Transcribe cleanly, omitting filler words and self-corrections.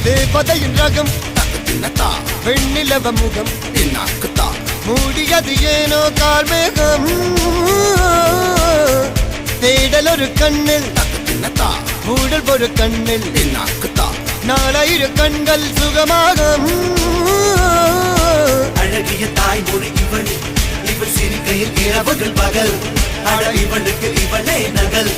தேவதையின் ரகம் வெண்ணிலவ முகம் மூடியது ஏனோ கார்மேகம் தேடல் ஒரு கண்ணில் மூடல் ஒரு கண்ணில் நாலாயிர கண்கள் சுகமாக அழகிய தாய்மொழி இவள் இவள் சிரிக்கையில் இரவுகள் பகல் அழ இவளுக்கு இவளே நகல்.